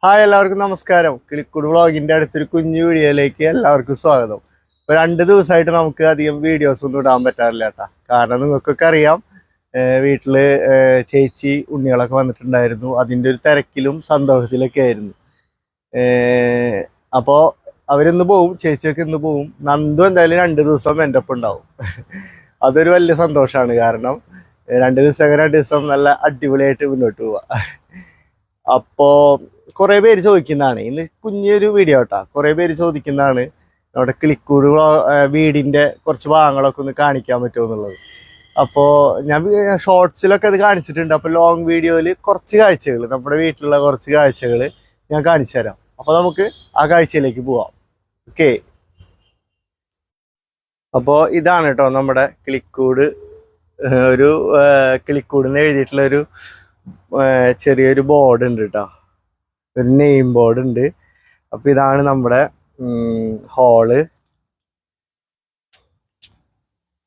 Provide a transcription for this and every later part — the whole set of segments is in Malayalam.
ഹായ്, എല്ലാവർക്കും നമസ്കാരം. കിളിക്കുട് വ്ളോഗിന്റെ അടുത്തൊരു കുഞ്ഞു വീഡിയോയിലേക്ക് എല്ലാവർക്കും സ്വാഗതം. ഇപ്പൊ 2 ദിവസമായിട്ട് നമുക്ക് അധികം വീഡിയോസ് ഒന്നും ഇടാൻ പറ്റാറില്ല കേട്ടാ. കാരണം നിങ്ങൾക്കൊക്കെ അറിയാം, വീട്ടില് ചേച്ചി ഉണ്ണികളൊക്കെ വന്നിട്ടുണ്ടായിരുന്നു. അതിന്റെ ഒരു തിരക്കിലും സന്തോഷത്തിലൊക്കെ ആയിരുന്നു. അപ്പോ അവരിന്ന് പോവും, ചേച്ചിയൊക്കെ ഇന്ന് പോവും. നന്ദു എന്തായാലും 2 ദിവസം എൻ്റെ ഒപ്പം ഉണ്ടാവും. അതൊരു വലിയ സന്തോഷമാണ്. കാരണം 2 ദിവസം നല്ല അടിപൊളിയായിട്ട് മുന്നോട്ട് പോവാ. അപ്പോ കുറെ പേര് ചോദിക്കുന്നതാണ്, ഇന്ന് കുഞ്ഞൊരു വീഡിയോ കേട്ടാ. കുറെ പേര് ചോദിക്കുന്നതാണ് നമ്മുടെ കിളിക്കൂട് വീടിന്റെ കുറച്ച് ഭാഗങ്ങളൊക്കെ ഒന്ന് കാണിക്കാൻ പറ്റുമോ എന്നുള്ളത്. അപ്പോൾ ഞാൻ ഷോർട്സിലൊക്കെ അത് കാണിച്ചിട്ടുണ്ട്. അപ്പോൾ ലോങ് വീഡിയോയിൽ കുറച്ച് കാഴ്ചകൾ, നമ്മുടെ വീട്ടിലുള്ള കുറച്ച് കാഴ്ചകൾ ഞാൻ കാണിച്ചു തരാം. അപ്പോൾ നമുക്ക് ആ കാഴ്ചയിലേക്ക് പോവാം. ഓക്കെ. അപ്പോൾ ഇതാണ് കേട്ടോ നമ്മുടെ കിളിക്കൂട്. ഒരു കിളിക്കൂടിന് എഴുതിയിട്ടുള്ള ഒരു ചെറിയൊരു ബോർഡ് ഉണ്ട് കേട്ടോ, ഒരു നെയിം ബോർഡ് ഉണ്ട്. അപ്പൊ ഇതാണ് നമ്മുടെ ഹാള്.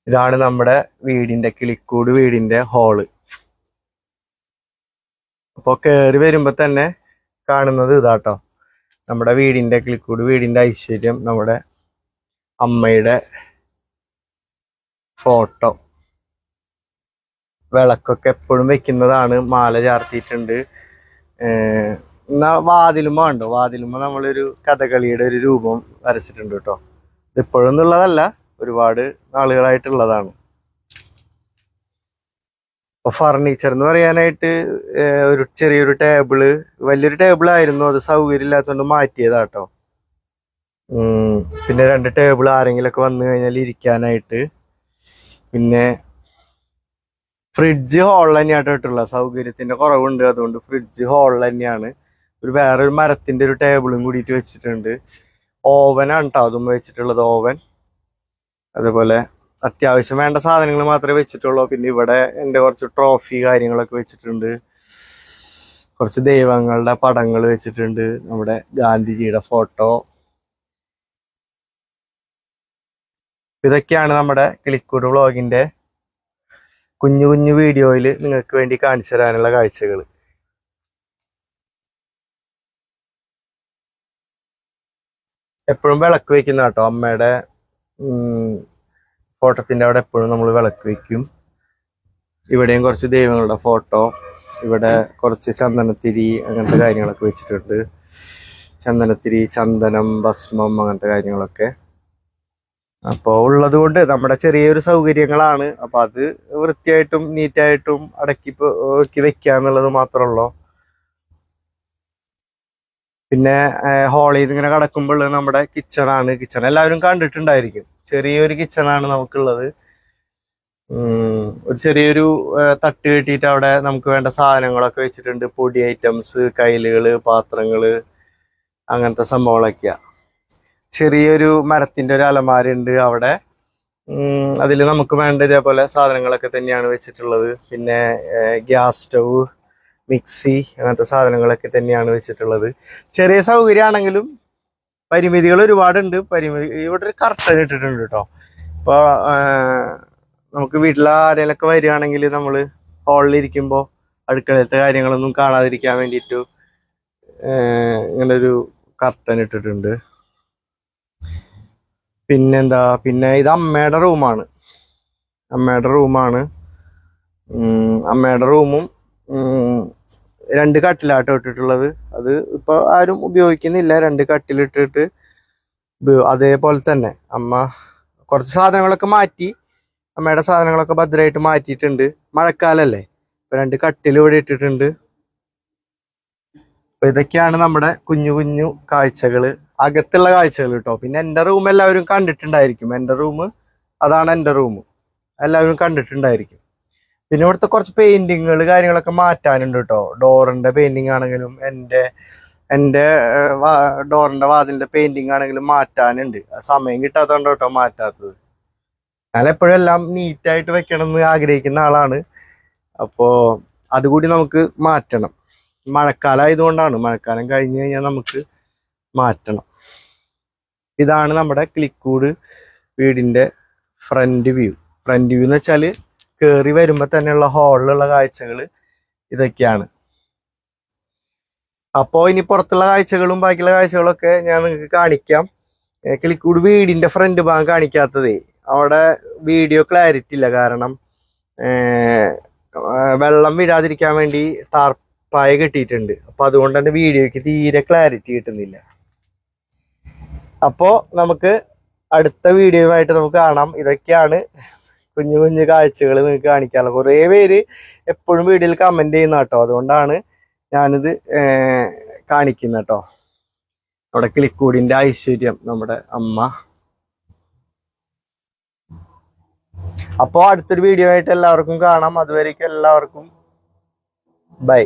ഇതാണ് നമ്മുടെ വീടിന്റെ, കിളിക്കൂട് വീടിന്റെ ഹാള്. അപ്പൊ കയറി വരുമ്പോ തന്നെ കാണുന്നത് ഇതാട്ടോ, നമ്മുടെ വീടിന്റെ, കിളിക്കൂട് വീടിന്റെ ഐശ്വര്യം, നമ്മുടെ അമ്മയുടെ ഫോട്ടോ. വിളക്കൊക്കെ എപ്പോഴും വെക്കുന്നതാണ്, മാല ചാർത്തിയിട്ടുണ്ട്. എന്നാ വാതിലുമ്പോ ഉണ്ടോ, വാതിലുമ്പോ നമ്മളൊരു കഥകളിയുടെ ഒരു രൂപം വരച്ചിട്ടുണ്ട് കേട്ടോ. ഇതിപ്പോഴൊന്നുള്ളതല്ല, ഒരുപാട് നാളുകളായിട്ടുള്ളതാണ്. അപ്പൊ ഫർണിച്ചർ എന്ന് പറയാനായിട്ട് ഒരു ചെറിയൊരു ടേബിള്, വലിയൊരു ടേബിൾ ആയിരുന്നു, അത് സൗകര്യം ഇല്ലാത്തതുകൊണ്ട് മാറ്റിയതാട്ടോ. പിന്നെ 2 ടേബിൾ ആരെങ്കിലൊക്കെ വന്നു കഴിഞ്ഞാൽ ഇരിക്കാനായിട്ട്. പിന്നെ ഫ്രിഡ്ജ് ഹാളിൽ തന്നെയാട്ടോ ഇട്ടുള്ള, സൗകര്യത്തിന്റെ കുറവുണ്ട്, അതുകൊണ്ട് ഫ്രിഡ്ജ് ഹാളിൽ തന്നെയാണ്. വേറൊരു മരത്തിന്റെ ഒരു ടേബിളും കൂടിയിട്ട് വെച്ചിട്ടുണ്ട്. ഓവനാണ് കേട്ടോ അതും വെച്ചിട്ടുള്ളത്, ഓവൻ. അതേപോലെ അത്യാവശ്യം വേണ്ട സാധനങ്ങൾ മാത്രമേ വെച്ചിട്ടുള്ളൂ. പിന്നെ ഇവിടെ എൻ്റെ കുറച്ച് ട്രോഫി കാര്യങ്ങളൊക്കെ വെച്ചിട്ടുണ്ട്, കുറച്ച് ദൈവങ്ങളുടെ പടങ്ങൾ വെച്ചിട്ടുണ്ട്, നമ്മുടെ ഗാന്ധിജിയുടെ ഫോട്ടോ. ഇതൊക്കെയാണ് നമ്മുടെ കിളിക്കൂട് വ്ളോഗിന്റെ കുഞ്ഞു കുഞ്ഞു വീഡിയോയിൽ നിങ്ങൾക്ക് വേണ്ടി കാണിച്ചു തരാനുള്ള കാഴ്ചകൾ. എപ്പോഴും വിളക്ക് വെക്കുന്ന കേട്ടോ, അമ്മയുടെ ഫോട്ടോത്തിന്റെ അവിടെ എപ്പോഴും നമ്മൾ വിളക്ക് വെക്കും. ഇവിടെയും കുറച്ച് ദൈവങ്ങളുടെ ഫോട്ടോ, ഇവിടെ കുറച്ച് ചന്ദനത്തിരി അങ്ങനത്തെ കാര്യങ്ങളൊക്കെ വെച്ചിട്ടുണ്ട്. ചന്ദനത്തിരി, ചന്ദനം, ഭസ്മം, അങ്ങനത്തെ കാര്യങ്ങളൊക്കെ. അപ്പോൾ ഉള്ളത് കൊണ്ട് നമ്മുടെ ചെറിയൊരു സൗകര്യങ്ങളാണ്. അപ്പൊ അത് വൃത്തിയായിട്ടും നീറ്റായിട്ടും അടക്കി വെക്കാന്നുള്ളത് മാത്രമല്ലോ. പിന്നെ ഹാളിൽ നിന്ന് ഇങ്ങനെ കടക്കുമ്പോൾ നമ്മുടെ കിച്ചണാണ്. കിച്ചൺ എല്ലാവരും കണ്ടിട്ടുണ്ടായിരിക്കും. ചെറിയൊരു കിച്ചണാണ് നമുക്കുള്ളത്. ഒരു ചെറിയൊരു തട്ട് കെട്ടിയിട്ട് അവിടെ നമുക്ക് വേണ്ട സാധനങ്ങളൊക്കെ വെച്ചിട്ടുണ്ട്. പൊടി ഐറ്റംസ്, കൈലുകള്, പാത്രങ്ങള്, അങ്ങനത്തെ സംഭവങ്ങളൊക്കെയാ. ചെറിയൊരു മരത്തിന്റെ ഒരു അലമാരുണ്ട് അവിടെ. അതിൽ നമുക്ക് വേണ്ട ഇതേപോലെ സാധനങ്ങളൊക്കെ തന്നെയാണ് വെച്ചിട്ടുള്ളത്. പിന്നെ ഗ്യാസ് സ്റ്റവ്, മിക്സി, അങ്ങനത്തെ സാധനങ്ങളൊക്കെ തന്നെയാണ് വെച്ചിട്ടുള്ളത്. ചെറിയ സൗകര്യമാണെങ്കിലും പരിമിതികൾ ഒരുപാടുണ്ട്. ഇവിടെ ഒരു കർട്ടൻ ഇട്ടിട്ടുണ്ട് കേട്ടോ. ഇപ്പോൾ നമുക്ക് വീട്ടിൽ ആരെങ്കിലൊക്കെ വരികയാണെങ്കിൽ നമ്മൾ ഹാളിലിരിക്കുമ്പോൾ അടുക്കളത്തെ കാര്യങ്ങളൊന്നും കാണാതിരിക്കാൻ വേണ്ടിയിട്ട് ഇങ്ങനൊരു കർട്ടൻ ഇട്ടിട്ടുണ്ട്. പിന്നെന്താ, പിന്നെ ഇത് അമ്മയുടെ റൂമാണ്. അമ്മയുടെ റൂമും 2 കട്ടിലാട്ടോ ഇട്ടിട്ടുള്ളത്. അത് ഇപ്പൊ ആരും ഉപയോഗിക്കുന്നില്ല. 2 കട്ടിലിട്ടിട്ട് അതേപോലെ തന്നെ അമ്മ കുറച്ച് സാധനങ്ങളൊക്കെ മാറ്റി, അമ്മയുടെ സാധനങ്ങളൊക്കെ ഭദ്രമായിട്ട് മാറ്റിയിട്ടുണ്ട്. മഴക്കാലല്ലേ, ഇപ്പൊ 2 കട്ടിൽ ഇവിടെ ഇട്ടിട്ടുണ്ട്. അപ്പൊ ഇതൊക്കെയാണ് നമ്മുടെ കുഞ്ഞു കുഞ്ഞു കാഴ്ചകള്, അകത്തുള്ള കാഴ്ചകൾ കേട്ടോ. പിന്നെ എൻ്റെ റൂം എല്ലാവരും കണ്ടിട്ടുണ്ടായിരിക്കും. അതാണ് എൻ്റെ റൂം, എല്ലാവരും കണ്ടിട്ടുണ്ടായിരിക്കും. പിന്നെ ഇവിടുത്തെ കുറച്ച് പെയിന്റിങ്ങുകൾ കാര്യങ്ങളൊക്കെ മാറ്റാനുണ്ട് കേട്ടോ. ഡോറിന്റെ പെയിന്റിങ് ആണെങ്കിലും എൻ്റെ ഡോറിന്റെ വാതിലിന്റെ പെയിന്റിങ് ആണെങ്കിലും മാറ്റാനുണ്ട്. സമയം കിട്ടാത്തതുകൊണ്ട് കേട്ടോ മാറ്റാത്തത്. ഞാൻ എപ്പോഴും എല്ലാം നീറ്റായിട്ട് വെക്കണം എന്ന് ആഗ്രഹിക്കുന്ന ആളാണ്. അപ്പോൾ അതുകൂടി നമുക്ക് മാറ്റണം. മഴക്കാലം ആയതുകൊണ്ടാണ്, മഴക്കാലം കഴിഞ്ഞ് കഴിഞ്ഞാൽ നമുക്ക് മാറ്റണം. ഇതാണ് നമ്മുടെ കിളിക്കൂട് വീടിന്റെ ഫ്രണ്ട് വ്യൂ. എന്ന് വെച്ചാൽ കയറി വരുമ്പോൾ തന്നെയുള്ള ഹാളിലുള്ള കാഴ്ചകൾ ഇതൊക്കെയാണ്. അപ്പോൾ ഇനി പുറത്തുള്ള കാഴ്ചകളും ബാക്കിയുള്ള കാഴ്ചകളൊക്കെ ഞാൻ നിങ്ങൾക്ക് കാണിക്കാം. കിളിക്കൂട് വീടിന്റെ ഫ്രണ്ട് ഭാഗം കാണിക്കാത്തതേ, അവിടെ വീഡിയോ ക്ലാരിറ്റി ഇല്ല. കാരണം വെള്ളം വീഴാതിരിക്കാൻ വേണ്ടി ടാർപ്പായ കെട്ടിയിട്ടുണ്ട്. അപ്പൊ അതുകൊണ്ട് തന്നെ വീഡിയോക്ക് തീരെ ക്ലാരിറ്റി കിട്ടുന്നില്ല. അപ്പോ നമുക്ക് അടുത്ത വീഡിയോയുമായിട്ട് നമുക്ക് കാണാം. ഇതൊക്കെയാണ് കുഞ്ഞു കുഞ്ഞു കാഴ്ചകൾ നിങ്ങൾക്ക് കാണിക്കാനുള്ള. കുറേ പേര് എപ്പോഴും വീഡിയോയിൽ കമന്റ് ചെയ്യുന്ന കേട്ടോ, അതുകൊണ്ടാണ് ഞാനിത് കാണിക്കുന്നത് കേട്ടോ. നമ്മുടെ കിളിക്കൂടിന്റെ ഐശ്വര്യം നമ്മുടെ അമ്മ. അപ്പോൾ അടുത്തൊരു വീഡിയോ ആയിട്ട് എല്ലാവർക്കും കാണാം. അതുവരേക്കും എല്ലാവർക്കും ബൈ.